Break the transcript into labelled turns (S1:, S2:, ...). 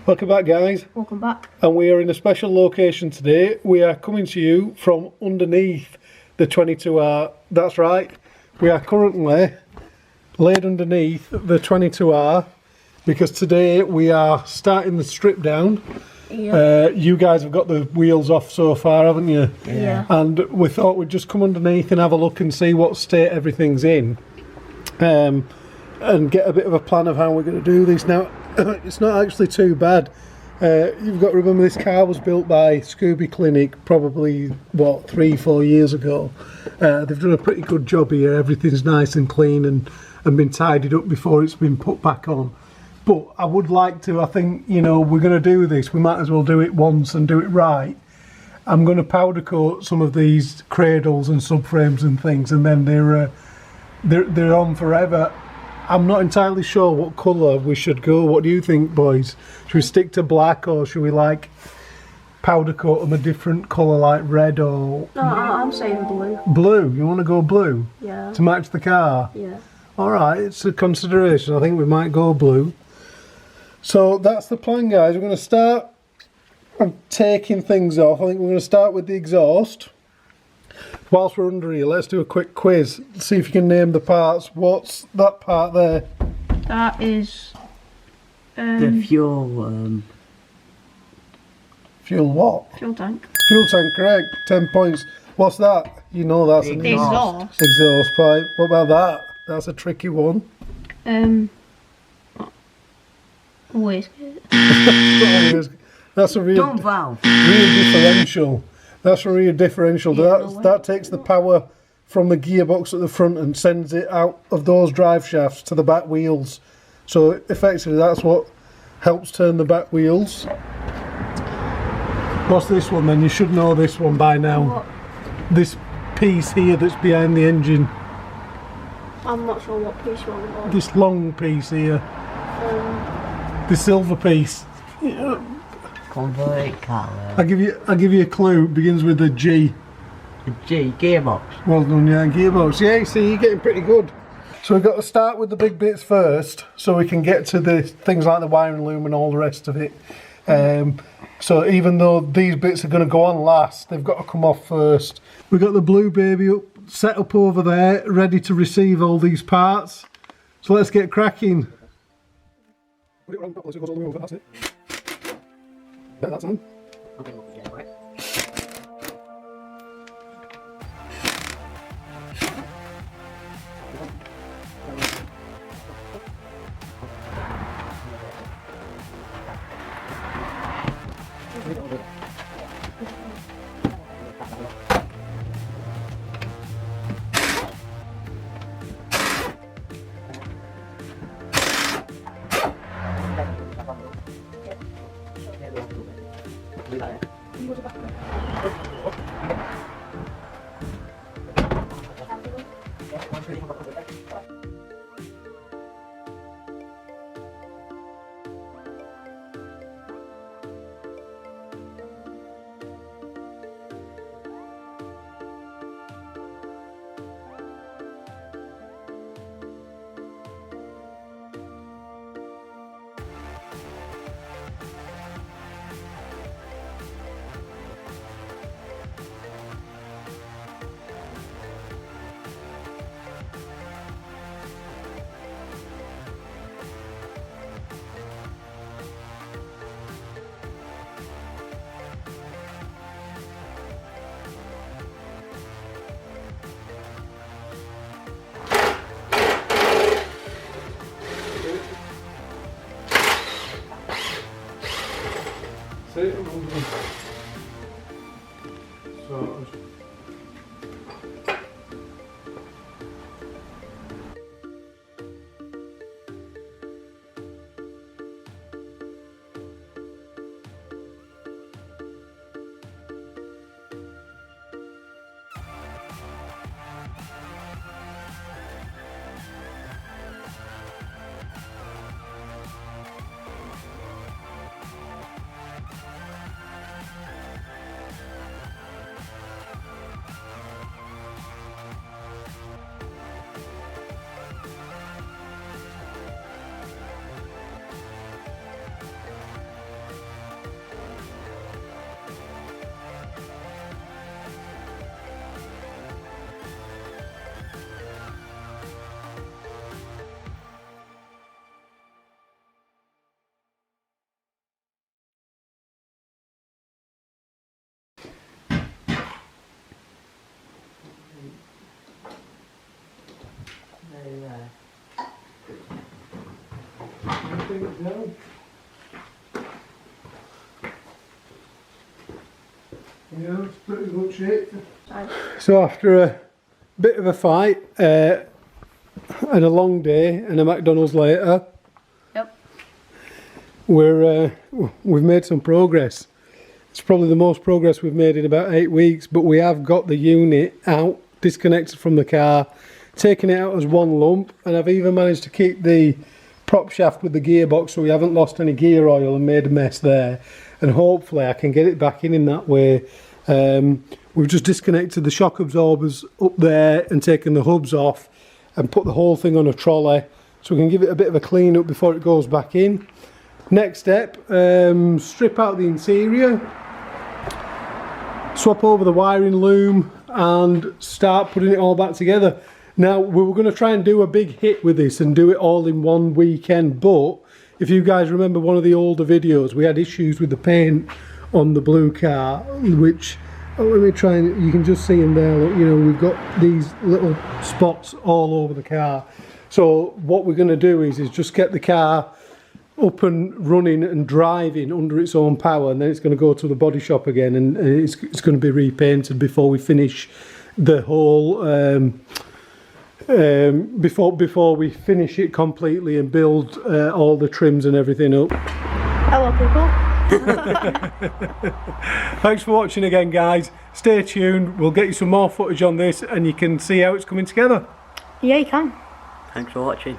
S1: Welcome back, guys.
S2: Welcome back.
S1: And we are in a special location today. We are coming to you from underneath the 22R. That's right. We are currently laid underneath the 22R because today we are starting the strip down. Yeah. You guys have got the wheels off so far, haven't you?
S2: Yeah.
S1: And we thought we'd just come underneath and have a look and see what state everything's in. And get a bit of a plan of how we're going to do this. Now, it's not actually too bad. You've got to remember this car was built by SCOOBYCLINIC probably, what, 3-4 years ago. They've done a pretty good job here. Everything's nice and clean and been tidied up before it's been put back on. But I would like to, I think, you know, we're going to do this. We might as well do it once and do it right. I'm going to powder coat some of these cradles and subframes and things, and then they're on forever. I'm not entirely sure what colour we should go. What do you think, boys? Should we stick to black, or should we like powder coat them a different colour like red or...
S2: No, I'm saying blue.
S1: Blue? You want to go blue?
S2: Yeah.
S1: To match the car?
S2: Yeah.
S1: Alright, it's a consideration. I think we might go blue. So that's the plan, guys. We're going to start taking things off. I think we're going to start with the exhaust. Whilst we're under here, let's do a quick quiz. See if you can name the parts. What's that part there?
S2: That is...
S3: the fuel...
S1: Fuel what?
S2: Fuel tank.
S1: Fuel tank, correct. 10 points. What's that? You know that's an
S2: Exhaust.
S1: exhaust pipe. What about that? That's a tricky one.
S2: Wastegate.
S1: That's a rear
S3: dump valve.
S1: Rear differential. That's a rear differential.
S2: Yeah,
S1: that takes the power from the gearbox at the front and sends it out of those drive shafts to the back wheels. So effectively that's what helps turn the back wheels. What's this one then? You should know this one by now.
S2: What?
S1: This piece here that's behind the engine.
S2: I'm not sure what piece you want to go.
S1: This long piece here. The silver piece.
S3: Convert colour.
S1: I'll give you a clue. It begins with a G.
S3: The G, gearbox.
S1: Well done, yeah, gearbox. Yeah, see, you're getting pretty good. So we've got to start with the big bits first, so we can get to the things like the wiring loom and all the rest of it. So even though these bits are going to go on last, they've got to come off first. We've got the blue baby set up over there, ready to receive all these parts. So let's get cracking. Put it around properly so it goes all the way over, that's it. Yeah, that's on.
S3: Okay, yeah, right.
S1: things down. Yeah, it's pretty good shape. So after a bit of a fight and a long day and a McDonald's later,
S2: Yep.
S1: we've made some progress. It's probably the most progress we've made in about 8 weeks, but we have got the unit out, disconnected from the car, taken it out as one lump, and I've even managed to keep the prop shaft with the gearbox so we haven't lost any gear oil and made a mess there, and hopefully I can get it back in that way. We've just disconnected the shock absorbers up there and taken the hubs off and put the whole thing on a trolley so we can give it a bit of a clean up before it goes back in. Next step, strip out the interior, swap over the wiring loom and start putting it all back together. Now we were going to try and do a big hit with this and do it all in one weekend, but if you guys remember one of the older videos, we had issues with the paint on the blue car, which, let me try and, you can just see in there, look, you know, we've got these little spots all over the car. So what we're going to do is just get the car up and running and driving under its own power, and then it's going to go to the body shop again, and it's going to be repainted before we finish the whole before we finish it completely and build all the trims and everything up.
S2: Hello people.
S1: Thanks for watching again, guys. Stay tuned, we'll get you some more footage on this and you can see how it's coming together.
S2: Yeah, you can.
S3: Thanks for watching.